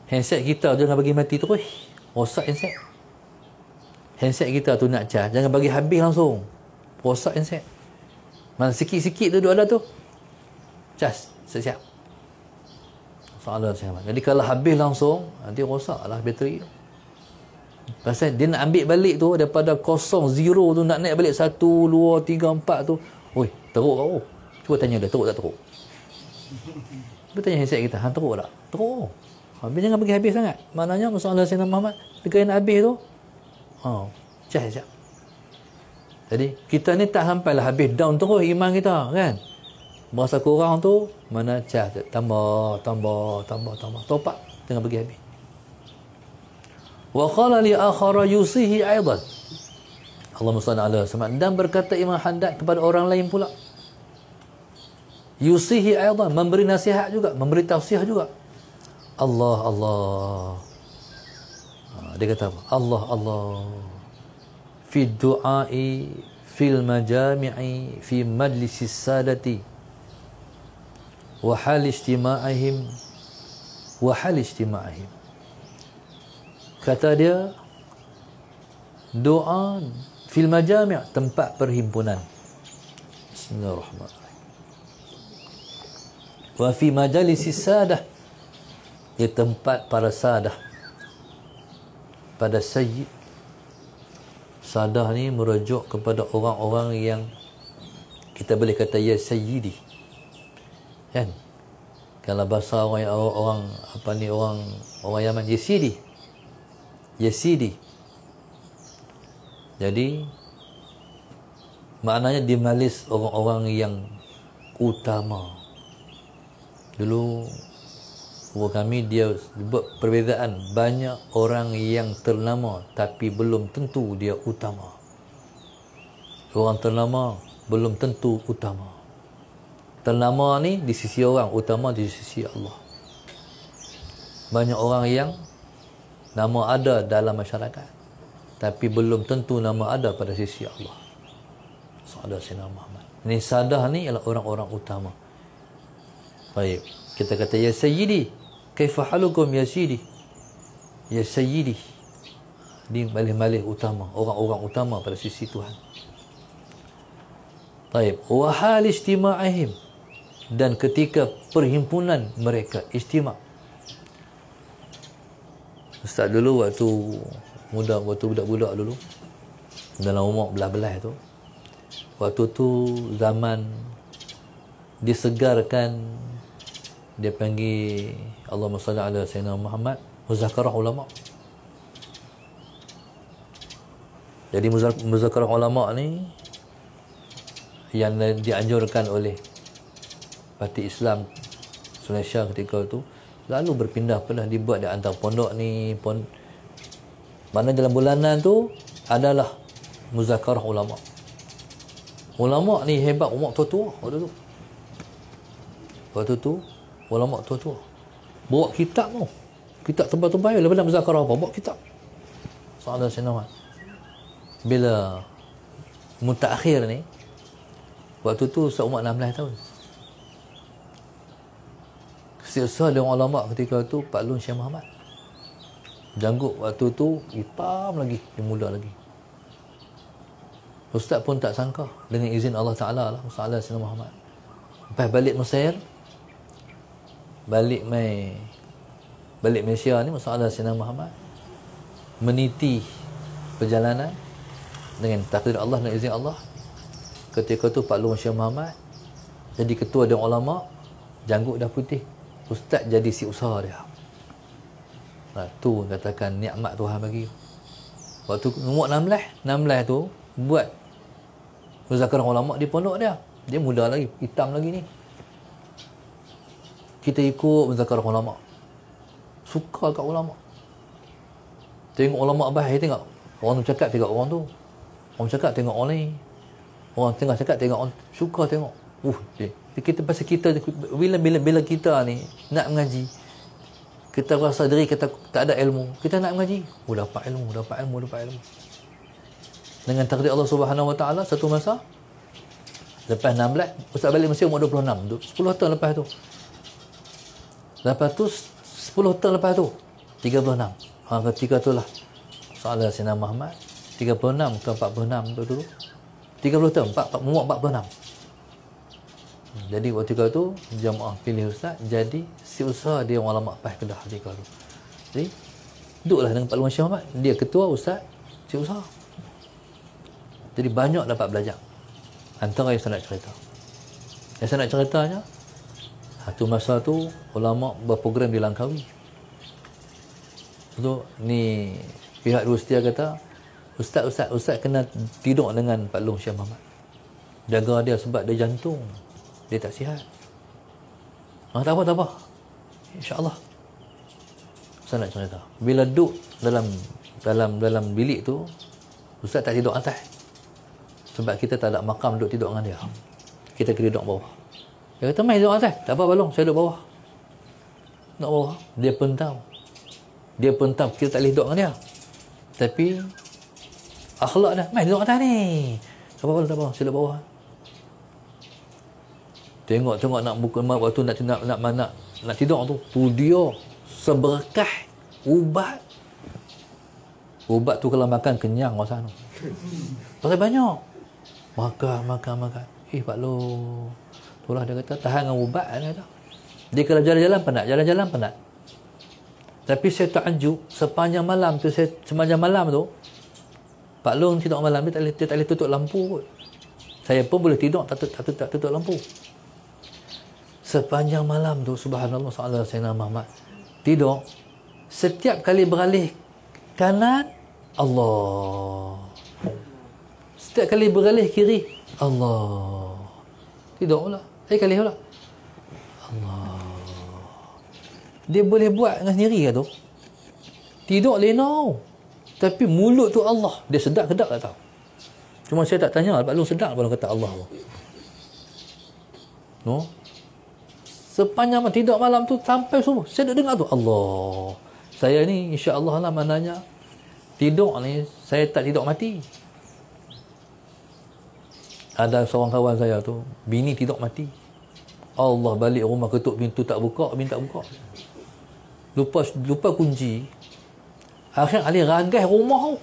Handset kita jangan bagi mati terus, rosak handset. Handset kita tu nak cas, jangan bagi habis langsung, rosak handset. Mana sikit-sikit tu ada tu, cas siap-siap. Soalan saya. Jadi kalau habis langsung, nanti rosaklah bateri. Pasal dia nak ambil balik tu daripada kosong, zero tu, nak naik balik 1, 2, 3, 4 tu. Oi, teruk kau. Cuba tanya dia, teruk tak teruk? Cuba tanya handset kita, teruk tak? Teruk. Habis jangan bagi habis sangat. Maknanya masalah Sayyidina Muhammad, dekat nak habis tu, siap. Jadi kita ni tak sampailah habis down terus iman kita kan. Berasa kurang tu, mana tambah. Topak, jangan bagi habis. Wa qala li akhara yusihi aidan. Allahumma salli ala Muhammad. Dan berkata Imam Haddad kepada orang lain pula. Yusihi aidan, memberi nasihat juga, memberi tausiah juga. Allah. Dia kata apa? Allah. Fi du'ai, fil majami'i, fi majlisis sadati, wa hal istima'ihim. Kata dia, doa fil majami', tempat perhimpunan. Bismillahirrahmanirrahim. Wa fi majalisis sadah, di tempat para sadah, pada sayyid. Sadah ni merujuk kepada orang-orang yang kita boleh kata ya sayyidi. Kan? Kalau bahasa orang Yaman, Yazidi. Jadi maknanya di Malaysia orang-orang yang utama. Dulu kami dia buat perbezaan, banyak orang yang ternama tapi belum tentu dia utama. Orang ternama belum tentu utama. Ternama ni di sisi orang, utama di sisi Allah. Banyak orang yang nama ada dalam masyarakat tapi belum tentu nama ada pada sisi Allah. Sahadah Sayyidina Muhammad. Ini sadah ni ialah orang-orang utama. Baik, kita kata ya sayyidi, kaifa halukum ya sayyidi? Ya sayyidi. Di malih-malih utama, orang-orang utama pada sisi Tuhan. Baik, wa hal istima'ihim, dan ketika perhimpunan mereka, istima'. Ustaz dulu waktu muda, waktu budak-budak dulu dalam umur belah-belah tu, waktu tu zaman disegarkan, dia panggil Allahumma salli ala Sayyidina Muhammad, muzakarah ulama. Jadi muzakarah ulama ni yang dianjurkan oleh Parti Islam Malaysia ketika itu, lalu berpindah-pindah dibuat di antara pondok ni, mana dalam bulanan tu adalah muzakarah ulama. Ulama ni hebat, umur tua-tua waktu tu. Waktu tu ulama tua-tua bawa kitab tu, kitab tebal-tebal, lepas nak muzakarah apa, bawa kitab. Sahadah Sayyidina bila mutakhir ni, waktu tu seumur 16 tahun. Setiap dia ulama ketika tu Pak Lun Syekh Muhammad. Janggut waktu tu hitam lagi, dia muda lagi. Ustaz pun tak sangka, dengan izin Allah Ta'ala lah, Sahadah Sayyidina Muhammad. Lepas balik Mesir, balik Malaysia ni, Sahadah Sayyidina Muhammad meniti perjalanan dengan takdir Allah dan izin Allah. Ketika tu Pak Lun Syekh Muhammad jadi ketua dia ulama, janggut dah putih, ustaz jadi si usaha dia. Tu katakan nikmat Tuhan bagi. Waktu umur 16 tu buat muzakarah ulama di pondok dia. Dia muda lagi, hitam lagi ni. Kita ikut muzakarah ulama. Suka kat ulama. Tengok ulama baik, tengok. Orang tu cakap tengok orang tu. Orang cakap tengok orang ni. Orang tengah cakap tengok orang. Suka tengok. Kita pasal kita bila kita ni nak mengaji, kita rasa diri kita tak ada ilmu, kita nak mengaji, dapat ilmu. Dengan takdir Allah Subhanahu Wa Taala, satu masa lepas 16, ustaz balik Mesir umur 26, 10 tahun lepas tu. Lepas tu 10 tahun lepas tu 36. Ketika itulah Sahadah Sayyidina Muhammad 36 ke 46 tu dulu. 30 tahun, umur 46. Jadi waktu itu jamaah pilih ustaz jadi si usaha dia ulama Pah Kedah ketika tu. Jadi duduklah dengan Pak Lun Syekh Muhammad, dia ketua, ustaz si usaha. Jadi banyak dapat belajar. Antara yang saya nak cerita. Yang saya nak ceritanya, satu masa tu ulama berprogram di Langkawi. Tu ni pihak Rustia kata, ustaz kena tidur dengan Pak Lun Syekh Muhammad. Jaga dia sebab dia jantung. Dia tak sihat. Tak apa. InsyaAllah. Saya nak cerita. Bila duduk dalam bilik tu, ustaz tak tidur atas. Sebab kita tak ada makam duduk tidur dengan dia. Kita kena duduk bawah. Dia kata, mai duduk atas. Tak apa Balong, saya duduk bawah. Duduk bawah. Dia pun tahu. Kita tak boleh duduk dengan dia. Tapi akhlak dah. Mai duduk atas ni. Tak apa, saya duduk bawah. Tengok nak buka waktu nak tidur tu dia seberkah ubat tu kalau makan kenyang masa tu. Pasal banyak makan. Pak Lo itulah dia kata tahan dengan ubat dia kata. Dia kalau jalan-jalan penat. Tapi saya takjub sepanjang malam tu, Pak Long tidur malam dia tak boleh tutup lampu pun. Saya pun boleh tidur tak tutup lampu. Sepanjang malam tu, subhanallah, Sahadah Sayyidina Muhammad tidur, setiap kali beralih kanan, Allah Setiap kali beralih kiri, Allah. Tidur pula. Kali pula. Allah. Dia boleh buat dengan sendiri ke tu? Tidur lena. Tapi mulut tu Allah. Dia sedap ke tak tahu. Cuma saya tak tanya, Pak Long sedap kalau kata Allah tu. No? Sepanjang tidur malam tu sampai subuh, saya duk dengar tu Allah. Saya ni insya-Allah lah maknanya tidur ni saya tak tidur mati. Ada seorang kawan saya tu, bini tidur mati. Allah balik rumah ketuk pintu tak buka, bini tak buka. Lupa kunci. Akhirnya Ali ragas rumah tu.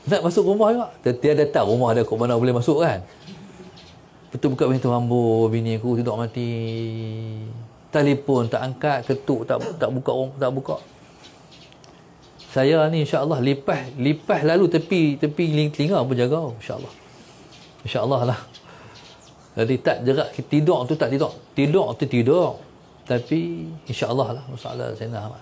Nak masuk rumah juga. Dia dah tahu rumah dia kat mana boleh masuk kan. Betul buka pintu, hamba bini aku tidur mati. Telefon tak angkat, ketuk tak buka. Saya ni insya-Allah lipas lalu tepi telinga pun jaga insya-Allah. Insya-Allah lah. Jadi tak jerak tidur tu tak tidur. Tidur tu tidur. Tapi insya-Allah lah masalah Sayyidina Ahmad.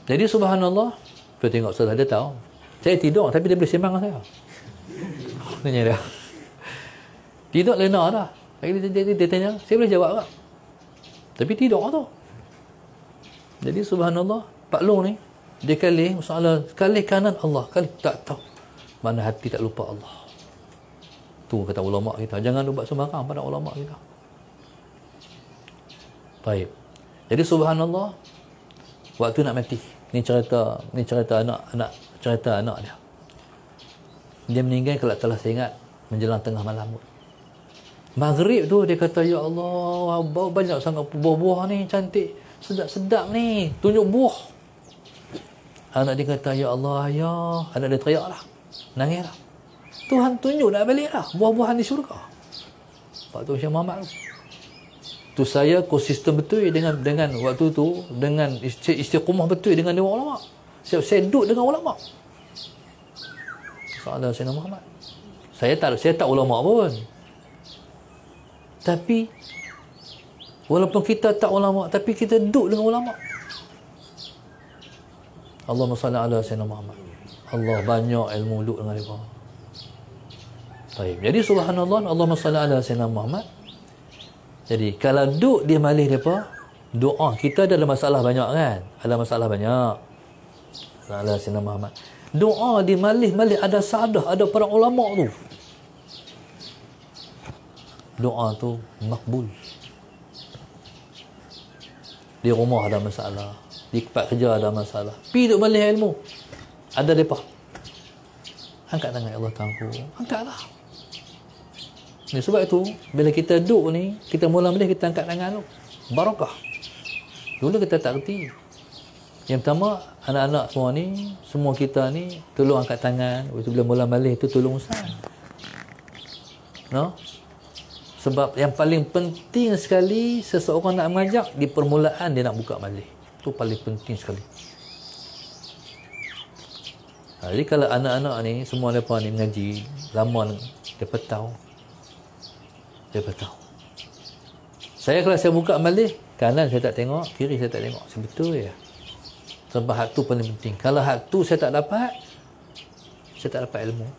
Jadi subhanallah, saya tengok saudara dia tahu. Saya tidur tapi dia boleh sembang dengan saya. Tanya dia. Tidur lena dah. Dia tanya, saya boleh jawab tak? Tapi tidur tu. Jadi subhanallah, Pak Long ni dia kali masalah kali kanan Allah, kali tak tahu. Mana hati tak lupa Allah. Tu kata ulama kita, jangan buat sembarang pada ulama kita. Baik. Jadi subhanallah, waktu nak mati. Ni cerita anak dia. Dia meninggal kalau telah saya ingat menjelang tengah malam. Maghrib tu dia kata, ya Allah, banyak sangat buah-buah ni cantik, sedap-sedap ni, tunjuk buah. Anak dia kata, ya Allah, ya. Anak dia teriak lah, nangis lah. Tuhan tunjuk nak balik lah buah-buahan di syurga. Pak tu Syekh Muhammad tu saya konsisten betul dengan waktu tu, dengan istiqamah betul dengan dewan ulama. Saya duduk dengan ulama. Soalan Sayyidina Muhammad. Saya tak ulama pun. Tapi walaupun kita tak ulama, tapi kita duduk dengan ulama. Allahumma salli ala Sayyidina Muhammad. Allah banyak ilmu duduk dengan mereka. Baik. Jadi subhanallah, Allahumma salli ala Sayyidina Muhammad. Jadi kalau duduk dia malih mereka, doa kita ada masalah banyak kan? Ada masalah banyak. Ala Sayyidina Muhammad. Doa di malih-malih ada sadah, ada para ulama tu. Doa tu makbul. Di rumah ada masalah, di tempat kerja ada masalah, pergi duk malih ilmu, ada depa. Angkat tangan, ya Allah tangku, angkatlah. Ni sebab itu bila kita duduk ni, kita mula malih kita angkat tangan tu, barakah. Dulu kita tak reti. Yang pertama, anak-anak semua ni, semua kita ni tolong angkat tangan. Bila mula malih tu tolong ustaz. No? Sebab yang paling penting sekali seseorang nak mengajak, di permulaan dia nak buka malih. Itu paling penting sekali. Jadi kalau anak-anak ni, semua mereka ni mengaji, lama mereka tahu. Mereka tahu. Saya kalau saya buka malih, kanan saya tak tengok, kiri saya tak tengok. Betul ya. Sebab hak tu paling penting. Kalau hak tu saya tak dapat ilmu.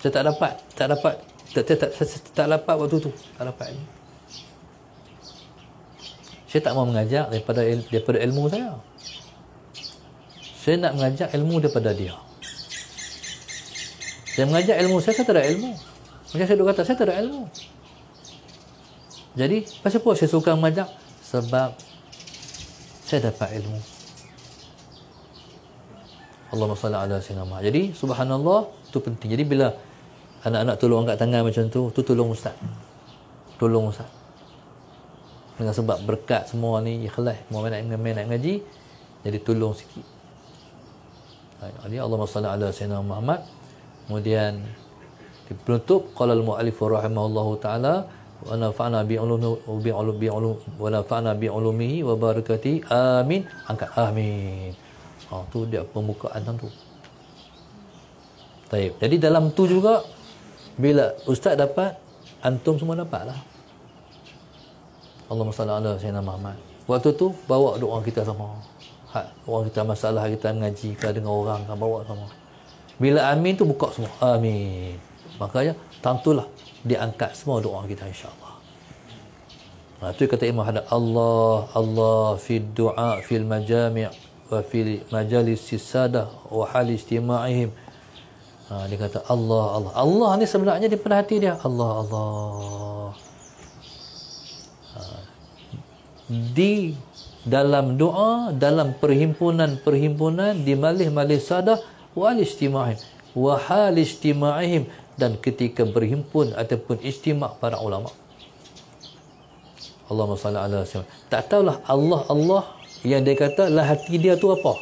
Saya tak dapat waktu tu, tak dapat ilmu. Saya tak mau mengajak daripada ilmu saya. Saya nak mengajak ilmu daripada dia. Saya mengajak ilmu saya tak ada ilmu. Macam saya duk kata, saya tak ada ilmu. Jadi, pasal apa saya suka mengajak? Sebab saya dapat ilmu. Allahumma salli ala sayyidina Muhammad. Jadi, subhanallah, itu penting. Jadi, bila anak-anak tolong angkat tangan macam tu tolong ustaz. Tolong ustaz. Dengan sebab berkat semua ni ikhlas, mau nak ngaji, jadi tolong sikit. Jadi Allahumma salli ala sayyidina Muhammad. Kemudian di penutup qala al-mu'allif rahimahullahu taala wa nafa'na bi ulumihi wa barakatihi amin. Angkat amin. Tu dia pembukaan tu. Baik. Jadi dalam tu juga bila ustaz dapat, antum semua dapatlah. Allahumma salli ala sayyidina Muhammad. Waktu tu bawa doa kita sama. Orang kita masalah kita mengaji ke dengan orang kan bawa sama. Bila amin tu buka semua. Amin. Makanya tentulah diangkat semua doa kita insya-Allah. Itu kata Imam Haddad, Allah fi du'a fil majami' wa fi majalis sadah wa hal istima'ihim. Dia kata Allah ni sebenarnya di pada hati dia Allah. Di dalam doa, dalam perhimpunan di majlis sadah wa hal istima'ihim, dan ketika berhimpun ataupun istimak para ulama. Allahumma salli ala sayyidina. Tak tahulah Allah yang dia kata lah hati dia tu apa.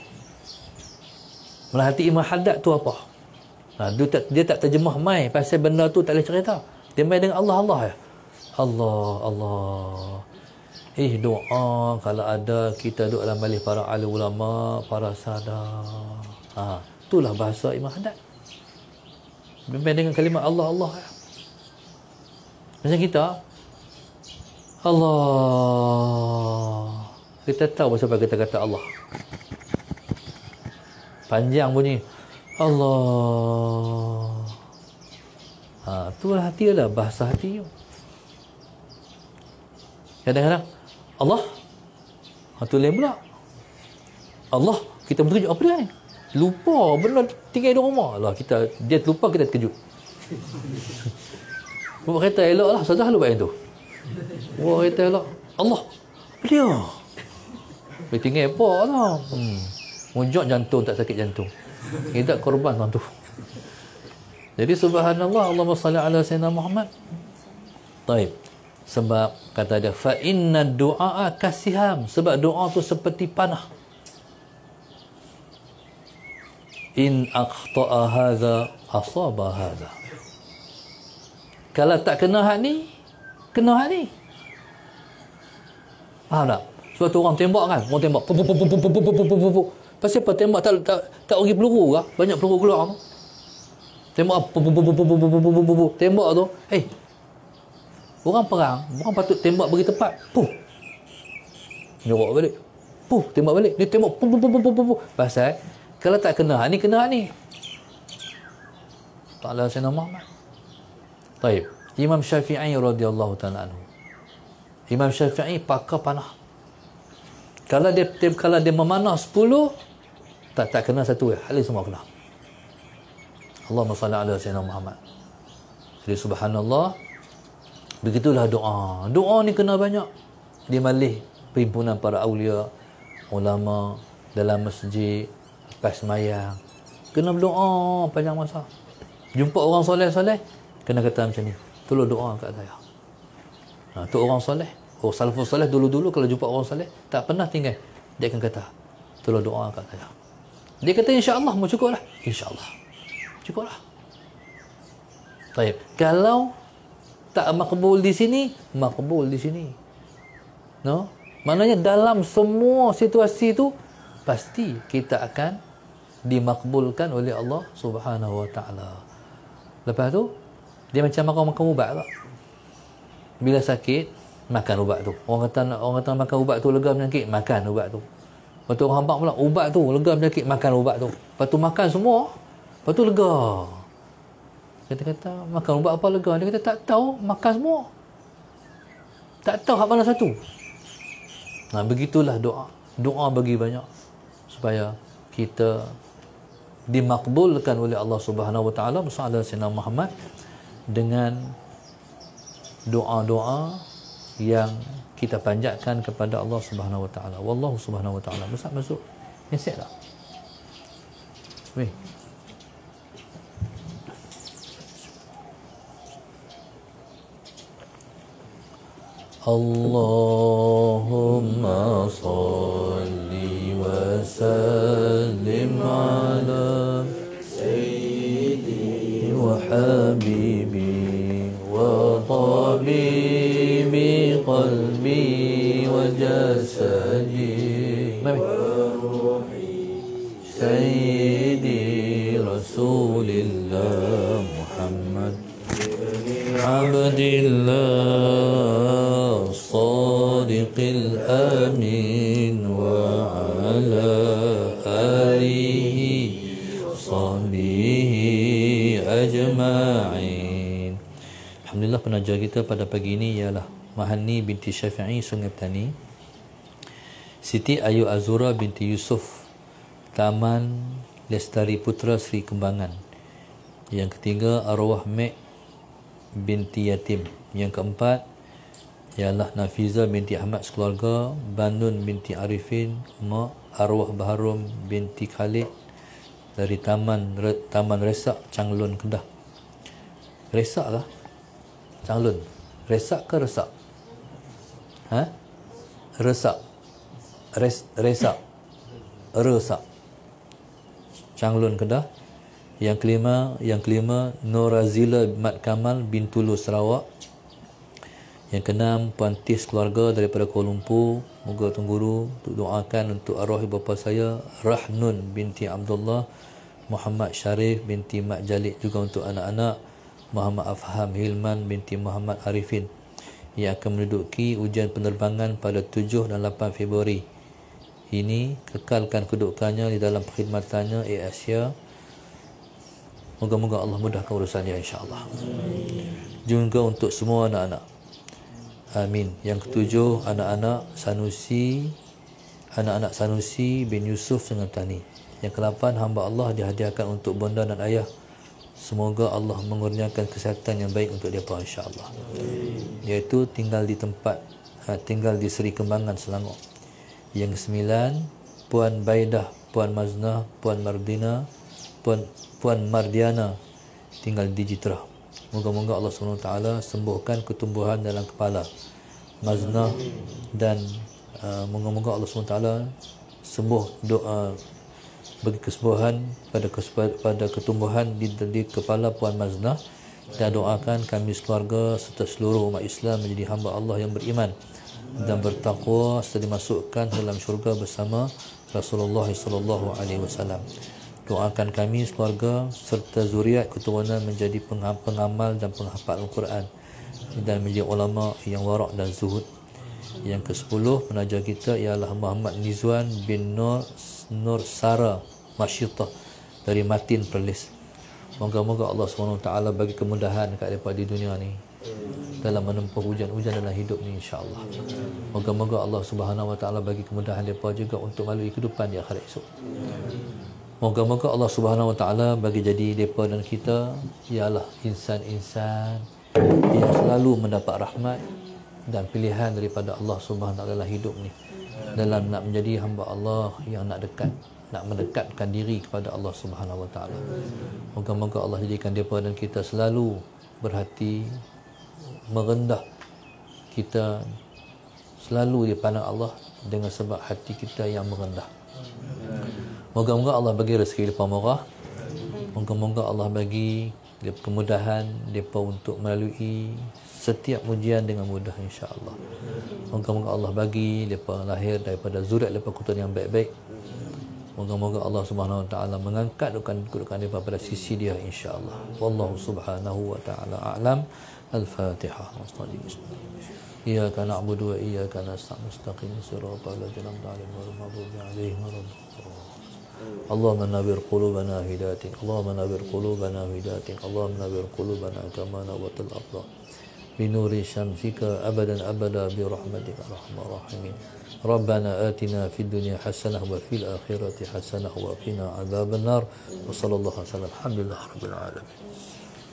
Lah hati Imam Haddad tu apa. Dia tak terjemah mai pasal benda tu tak boleh cerita. Dia main dengan Allah ya. Allah. Doa kalau ada kita duduk dalam majlis para alim ulama, para sadar. Itulah bahasa Imam Haddad. Dia main dengan kalimah Allah ya. Macam kita Allah. Kita tahu sebab kita kata Allah. Panjang bunyi Allah. Itulah hati lah, bahasa hati tu. Kadang-kadang Allah. Tu lain pula. Allah, kita berterkejut apa dia ni? Lupa benda tinggal di rumah. Lah dia terlupa, kita terkejut. Buat kereta elok lah, saja lu buat yang tu. Buat kereta elok. Allah. Apa dia? Dia tinggal apa lah. Mujak jantung, tak sakit jantung. Tidak korban tu. Jadi subhanallah, Allahumma salli ala sayyidina Muhammad. Baik. Sebab kata dia fa inna du'a kasiham, sebab doa tu seperti panah. In akhta'a hadza asaba hadza. Kalau tak kena hak ni, kena hak ni. Faham tak? Sebab tu orang tembak kan, orang tembak. Pasal apa tembak tak bagi peluru ke? Banyak peluru keluar tu. Tembak tembak tu. Orang perang, bukan patut tembak bagi tepat. Nyorok balik. Tembak balik. Dia tembak pasal kalau tak kena hak ni, kena hak ni. Ta'ala sayyidina Muhammad. Baik. Imam Syafi'i radhiyallahu ta'ala anhu. Imam Syafi'i pakar panah. Kalau dia memanah 10, tak kena satu halis semua kena. Allahumma salli ala sayyidina Muhammad. Jadi subhanallah, begitulah doa. Doa ni kena banyak. Di majlis perhimpunan para awliya, ulama, dalam masjid, lepas sembahyang. Kena berdoa panjang masa. Jumpa orang soleh-soleh, kena kata macam ni. Tolong doa kat saya. Tu orang soleh. Salafus soleh dulu-dulu kalau jumpa orang soleh, tak pernah tinggal. Dia akan kata, tolong doa kat saya. Dia kata insya-Allah, mau cukuplah. Insya-Allah. Cukuplah. Baik. Kalau tak makbul di sini, makbul di sini. No? Maknanya dalam semua situasi tu pasti kita akan dimakbulkan oleh Allah Subhanahu wa taala. Lepas tu dia macam makan ubat tak? Bila sakit makan ubat tu. Orang kata makan ubat tu lega penyakit, makan ubat tu. Lepas tu orang hambak pula ubat tu lega penyakit, makan ubat tu. Lepas tu makan semua, lepas tu lega. Kita kata makan ubat apa lega? Dia kata tak tahu, makan semua. Tak tahu hak mana satu. Begitulah doa. Doa bagi banyak supaya kita dimakbulkan oleh Allah Subhanahu wa taala bersama Sayyidina Muhammad dengan doa-doa yang kita panjatkan kepada Allah Subhanahu wa taala. Wallahu Subhanahu wa taala. Masuk. Nasihat tak? Weh. Allahumma salli wa sallim ala sayyidi wa habibi wa tabibi qalbi wa jasadi wa ruhi sayyidi rasulillah Muhammad Abdillah Sadiqil Amin wa ala alihi sahbihi أجمعين. Alhamdulillah, penaja kita pada pagi ini ialah Mahani binti Syafi'i Sungai Petani, Siti Ayu Azura binti Yusuf Taman Lestari Putra Sri Kembangan. Yang ketiga, arwah Mek binti Yatim. Yang keempat ialah Nafiza binti Ahmad sekeluarga, Banun binti Arifin, Mak arwah Baharum binti Khalid dari Taman Resak, Changlun, Kedah. Resak lah? Changlun. Resak ke resak? Resak. Resak. Resak. Changlun, Kedah. Yang kelima Norazila Mat Kamal bin Tulu, Sarawak. Yang keenam, Puan Tis keluarga daripada Kuala Lumpur. Moga Tungguru untuk doakan untuk arwah ibu bapa saya, Rahnun binti Abdullah, Muhammad Syarif binti Mak Jalid, juga untuk anak-anak Muhammad Afham Hilman binti Muhammad Arifin yang akan menduduki ujian penerbangan pada 7 dan 8 Februari ini. Kekalkan kedudukannya di dalam perkhidmatannya Air Asia. Moga-moga Allah mudahkan urusannya, insya-Allah. Juga untuk semua anak-anak. Amin. Yang ketujuh, anak-anak Sanusi bin Yusuf Sungai Petani. Yang ke-8, hamba Allah dihadiahkan untuk bonda dan ayah. Semoga Allah mengurniakan kesihatan yang baik untuk mereka, insya-Allah. Iaitu tinggal di Seri Kembangan, Selangor. Yang ke-9, Puan Baidah, Puan Maznah, Puan Mardina, Puan Mardiana tinggal di Jitra. Moga-moga Allah SWT sembuhkan ketumbuhan dalam kepala Maznah, dan moga-moga Allah SWT sembuh, doa bagi kesembuhan pada ketumbuhan di kepala Puan Maznah, dan doakan kami sekeluarga serta seluruh umat Islam menjadi hamba Allah yang beriman dan bertakwa serta dimasukkan dalam syurga bersama Rasulullah SAW. Doakan kami sekeluarga serta zuriat keturunan menjadi pengamal dan penghafal Al-Quran dan menjadi ulama yang warak dan zuhud. Yang ke-10, penaja kita ialah Muhammad Nizwan bin Nur Sara Masyitah dari Matin, Perlis. Moga-moga Allah SWT bagi kemudahan dekat mereka di dunia ni dalam menempuh hujan-hujan dalam hidup ni, insya-Allah. Moga-moga Allah SWT bagi kemudahan mereka juga untuk melalui kehidupan di akhirat esok. Moga-moga Allah Subhanahu Wa Taala bagi jadi mereka dan kita ialah insan-insan yang selalu mendapat rahmat dan pilihan daripada Allah Subhanahu Wa Taala dalam hidup ni, dalam nak menjadi hamba Allah yang nak mendekatkan diri kepada Allah Subhanahu Wa Taala. Moga-moga Allah jadikan mereka dan kita selalu berhati merendah, kita selalu dipandang Allah dengan sebab hati kita yang merendah. Moga-moga Allah bagi rezeki mereka murah. Moga-moga Allah bagi kemudahan mereka untuk melalui setiap ujian dengan mudah, insya-Allah. Moga-moga Allah bagi mereka lahir daripada zuriat mereka keturunan yang baik-baik. Moga-moga Allah Subhanahu Wa Taala mengangkat kedudukan mereka pada sisi Dia, insya-Allah. Wallahu Subhanahu Wa Taala a'lam. Al-Fatihah. Iyyaka na'budu wa iyyaka nasta'in. Mustaqim siratal ladzina an'amta 'alaihim ghairil اللهم نور قلوبنا هدايتك اللهم نور قلوبنا هدايتك اللهم نور قلوبنا كما نورت الأرض بنور شمسك أبدا أبدا برحمتك أرحم الراحمين ربنا آتنا في الدنيا حسنة وفي الآخرة حسنة وقنا عذاب النار وصلى الله عليه وسلم الحمد لله رب العالمين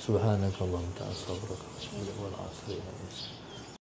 سبحانك اللهم وبحمدك أستغفرك وأتوب إليك والعصر